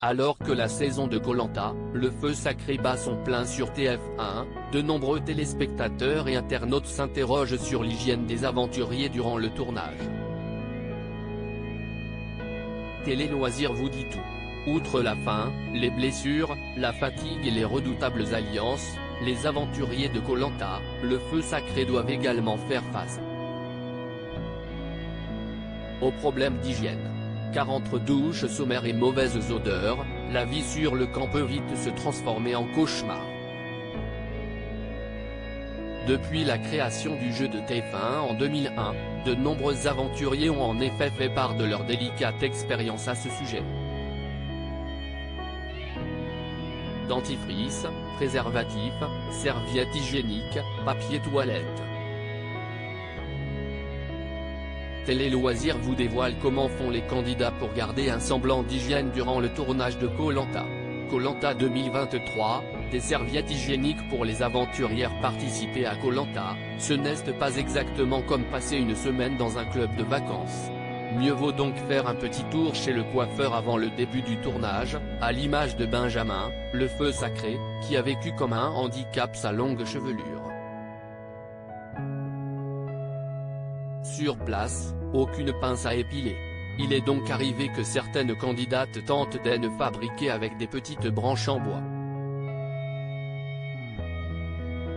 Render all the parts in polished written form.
Alors que la saison de Koh Lanta, le feu sacré bat son plein sur TF1, de nombreux téléspectateurs et internautes s'interrogent sur l'hygiène des aventuriers durant le tournage. Télé Loisirs vous dit tout. Outre la faim, les blessures, la fatigue et les redoutables alliances, les aventuriers de Koh Lanta, le feu sacré doivent également faire face aux problèmes d'hygiène. Car entre douches sommaires et mauvaises odeurs, la vie sur le camp peut vite se transformer en cauchemar. Depuis la création du jeu de TF1 en 2001, de nombreux aventuriers ont en effet fait part de leur délicate expérience à ce sujet. Dentifrice, préservatif, serviettes hygiéniques, papier toilette. Télé Loisirs vous dévoile comment font les candidats pour garder un semblant d'hygiène durant le tournage de Koh Lanta. Koh Lanta 2023, des serviettes hygiéniques pour les aventurières participer à Koh Lanta, ce n'est pas exactement comme passer une semaine dans un club de vacances. Mieux vaut donc faire un petit tour chez le coiffeur avant le début du tournage, à l'image de Benjamin, le feu sacré, qui a vécu comme un handicap sa longue chevelure. Sur place, aucune pince à épiler. Il est donc arrivé que certaines candidates tentent d'en fabriquer avec des petites branches en bois.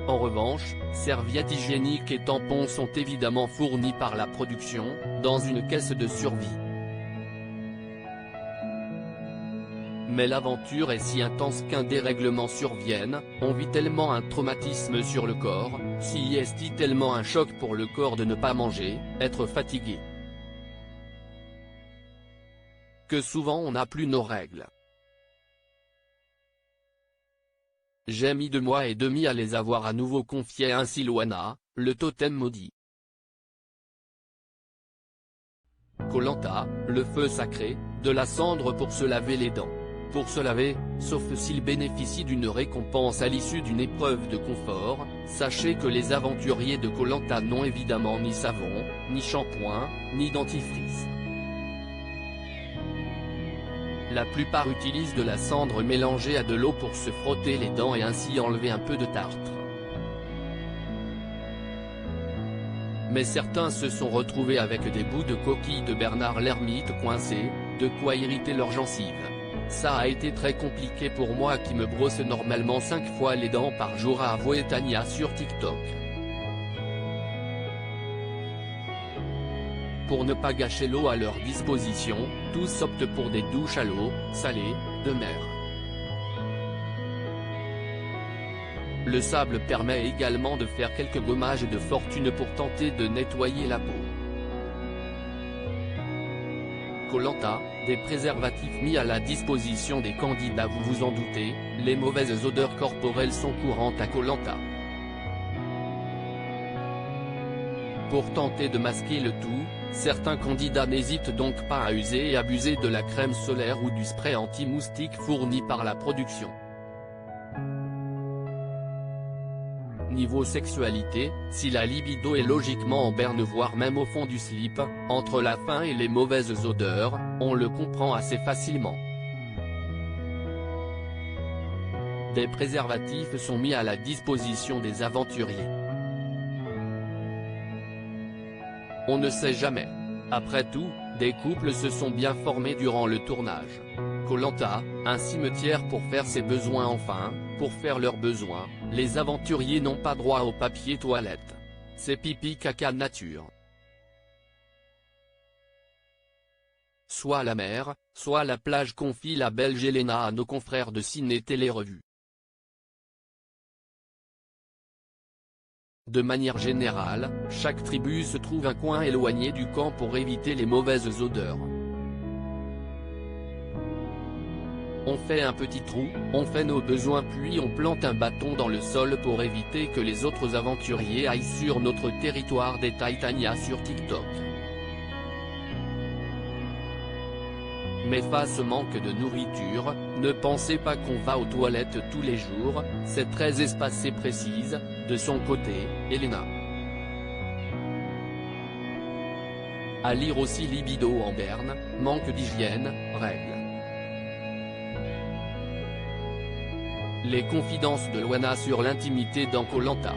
En revanche, serviettes hygiéniques et tampons sont évidemment fournis par la production, dans une caisse de survie. Mais l'aventure est si intense qu'un dérèglement survienne, on vit tellement un traumatisme sur le corps, s'y est tellement un choc pour le corps de ne pas manger, être fatigué, que souvent on n'a plus nos règles. J'ai mis 2 mois et demi à les avoir à nouveau confiées ainsi Loana, le totem maudit. Koh Lanta, le feu sacré, de la cendre pour se laver les dents. Pour se laver, sauf s'il bénéficie d'une récompense à l'issue d'une épreuve de confort, sachez que les aventuriers de Koh Lanta n'ont évidemment ni savon, ni shampoing, ni dentifrice. La plupart utilisent de la cendre mélangée à de l'eau pour se frotter les dents et ainsi enlever un peu de tartre. Mais certains se sont retrouvés avec des bouts de coquille de Bernard l'ermite coincés, de quoi irriter leurs gencives. Ça a été très compliqué pour moi qui me brosse normalement 5 fois les dents par jour, a avoué Tania sur TikTok. Pour ne pas gâcher l'eau à leur disposition, tous optent pour des douches à l'eau salée, de mer. Le sable permet également de faire quelques gommages de fortune pour tenter de nettoyer la peau. Koh Lanta, des préservatifs mis à la disposition des candidats. Vous vous en doutez, les mauvaises odeurs corporelles sont courantes à Koh Lanta. Pour tenter de masquer le tout, certains candidats n'hésitent donc pas à user et abuser de la crème solaire ou du spray anti-moustique fourni par la production. Niveau sexualité, si la libido est logiquement en berne voire même au fond du slip, entre la faim et les mauvaises odeurs, on le comprend assez facilement. Des préservatifs sont mis à la disposition des aventuriers. On ne sait jamais. Après tout, des couples se sont bien formés durant le tournage. Koh Lanta, un cimetière pour faire ses besoins enfin, pour faire leurs besoins, les aventuriers n'ont pas droit au papier toilette. C'est pipi caca nature. Soit la mer, soit la plage, confie la Belge Elena à nos confrères de Ciné Télé Revue. De manière générale, chaque tribu se trouve un coin éloigné du camp pour éviter les mauvaises odeurs. On fait un petit trou, on fait nos besoins puis on plante un bâton dans le sol pour éviter que les autres aventuriers aillent sur notre territoire, détaille Tania sur TikTok. Mais face au manque de nourriture, ne pensez pas qu'on va aux toilettes tous les jours, c'est très espacé, précise, de son côté, Elena. À lire aussi libido en berne, manque d'hygiène, règles. Les confidences de Loana sur l'intimité dans Koh Lanta.